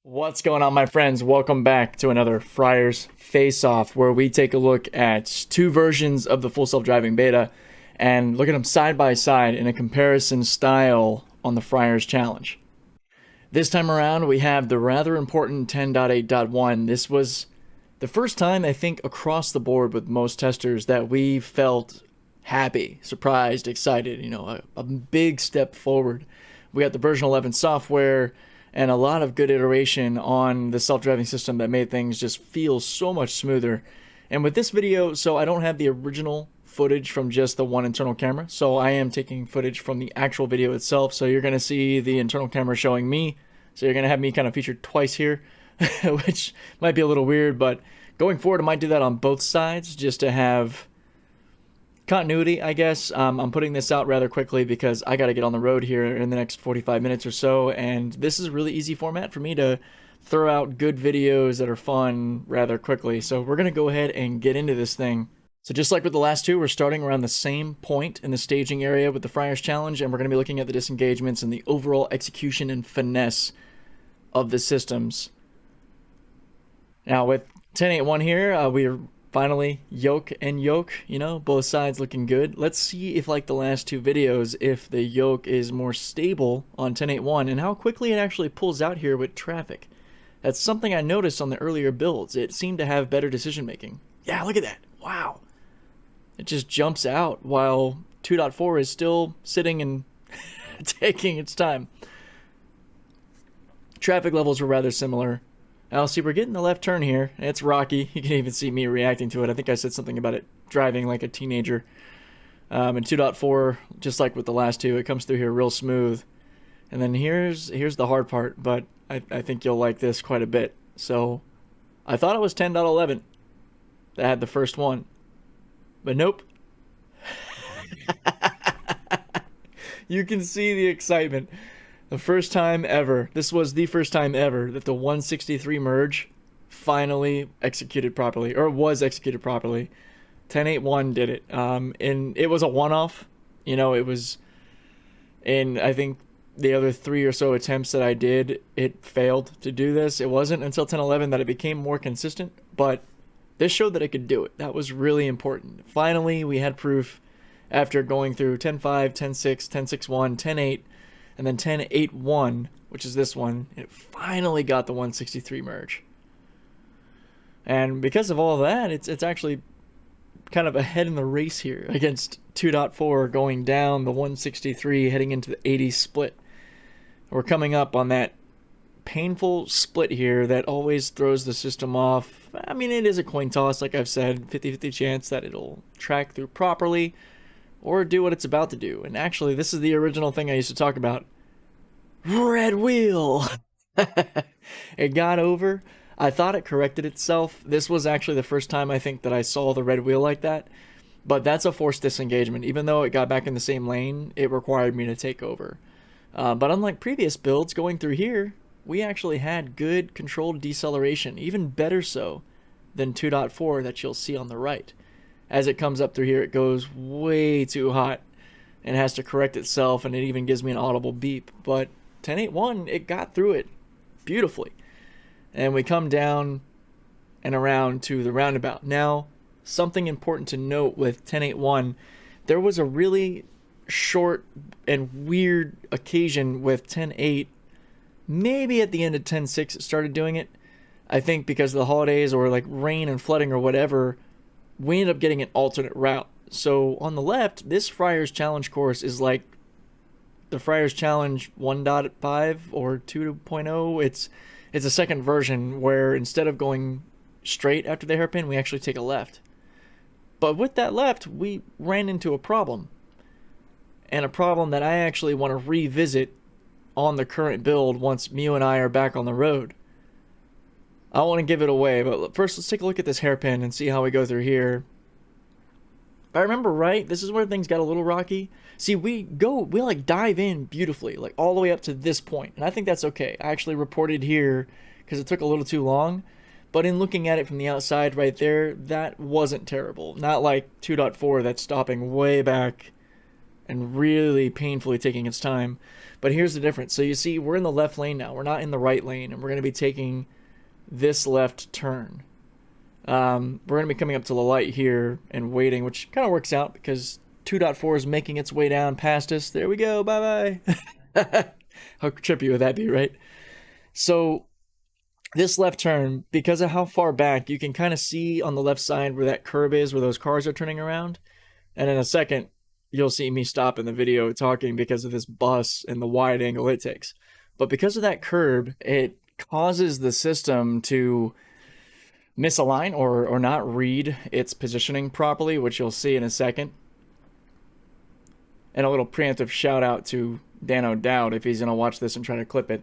What's going on, my friends? Welcome back to another Friar's Face-Off, where we take a look at two versions of the full self-driving beta and look at them side by side in a comparison style on the Friar's Challenge. This time around, we have the rather important 10.8.1. This was the first time, I think, across the board with most testers that we felt happy, surprised, excited, a big step forward. We got the version 11 software and a lot of good iteration on the self-driving system that made things just feel so much smoother. And with this video, so I don't have the original footage from just the one internal camera, so I am taking footage from the actual video itself. So you're going to see the internal camera showing me, so you're going to have me kind of featured twice here, which might be a little weird, but going forward I might do that on both sides just to have continuity, I guess. I'm putting this out rather quickly because I got to get on the road here in the next 45 minutes or so, and this is a really easy format for me to throw out good videos that are fun rather quickly. So we're going to go ahead and get into this thing. So just like with the last two, we're starting around the same point in the staging area with the Friar's Challenge, and we're going to be looking at the disengagements and the overall execution and finesse of the systems. Now with 10.8.1 here, we're finally Yoke and Yoke, both sides looking good. Let's see if, like the last two videos, if the Yoke is more stable on 10.8.1 and how quickly it actually pulls out here with traffic. That's something I noticed on the earlier builds. It seemed to have better decision making. Yeah, look at that. Wow. It just jumps out while 2.4 is still sitting and taking its time. Traffic levels were rather similar. Now, see, we're getting the left turn here. It's rocky. You can even see me reacting to it. I think I said something about it driving like a teenager. And 2.4, just like with the last two, it comes through here real smooth. And then here's the hard part, but I think you'll like this quite a bit. So I thought it was 10.11 that had the first one, but nope. You can see the excitement. The first time ever, this was the first time ever that the 163 merge finally executed properly, or was executed properly. 10.8.1 did it. And it was a one-off. It was in, I think, the other 3 or so attempts that I did, it failed to do this. It wasn't until 10.11 that it became more consistent, but this showed that it could do it. That was really important. Finally, we had proof after going through 10.5, 10.6, 10.6.1, 10.8, and then 10.8.1, which is this one. It finally got the 163 merge. And because of all of that, it's actually kind of ahead in the race here against 2.4 going down the 163, heading into the 80 split. We're coming up on that painful split here that always throws the system off. I mean, it is a coin toss, like I've said, 50-50 chance that it'll track through properly or do what it's about to do. And actually, this is the original thing I used to talk about. Red wheel! It got over. I thought it corrected itself. This was actually the first time I think that I saw the red wheel like that. But that's a forced disengagement. Even though it got back in the same lane, it required me to take over. But unlike previous builds, going through here, we actually had good controlled deceleration. Even better so than 2.4 that you'll see on the right. As it comes up through here, it goes way too hot and has to correct itself, and it even gives me an audible beep. But 10.8.1, it got through it beautifully. And we come down and around to the roundabout. Now, something important to note with 10.8.1, there was a really short and weird occasion with 10.8. Maybe at the end of 10.6 it started doing it. I think because of the holidays or like rain and flooding or whatever, we ended up getting an alternate route. So on the left, this Friar's Challenge course is like the Friar's Challenge 1.5 or 2.0. It's a second version where instead of going straight after the hairpin, we actually take a left. But with that left, we ran into a problem. And a problem that I actually want to revisit on the current build once Mew and I are back on the road. I don't want to give it away, but first let's take a look at this hairpin and see how we go through here. If I remember right, this is where things got a little rocky. See, we like dive in beautifully, like all the way up to this point, and I think that's okay. I actually reported here because it took a little too long, but in looking at it from the outside right there, that wasn't terrible. Not like 2.4 that's stopping way back and really painfully taking its time. But here's the difference. So you see, we're in the left lane now. We're not in the right lane, and we're going to be taking this left turn. We're going to be coming up to the light here and waiting, which kind of works out because 2.4 is making its way down past us. There we go. Bye-bye. How trippy would that be, right? So this left turn, because of how far back, you can kind of see on the left side where that curb is, where those cars are turning around. And in a second, you'll see me stop in the video talking because of this bus and the wide angle it takes. But because of that curb, it causes the system to misalign or not read its positioning properly, which you'll see in a second. And a little preemptive shout out to Dan O'Dowd if he's going to watch this and try to clip it.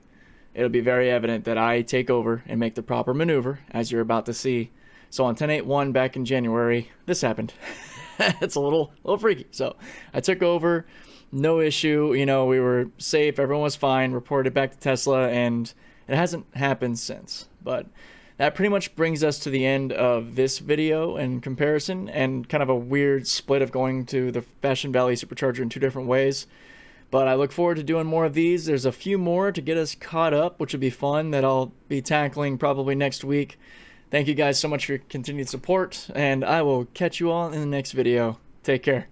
It'll be very evident that I take over and make the proper maneuver, as you're about to see. So on 10.8.1 back in January, this happened. It's a little freaky. So I took over, no issue. You know, we were safe. Everyone was fine. Reported back to Tesla, and it hasn't happened since. But that pretty much brings us to the end of this video and comparison, and kind of a weird split of going to the Fashion Valley Supercharger in two different ways. But I look forward to doing more of these. There's a few more to get us caught up, which will be fun, that I'll be tackling probably next week. Thank you guys so much for your continued support, and I will catch you all in the next video. Take care.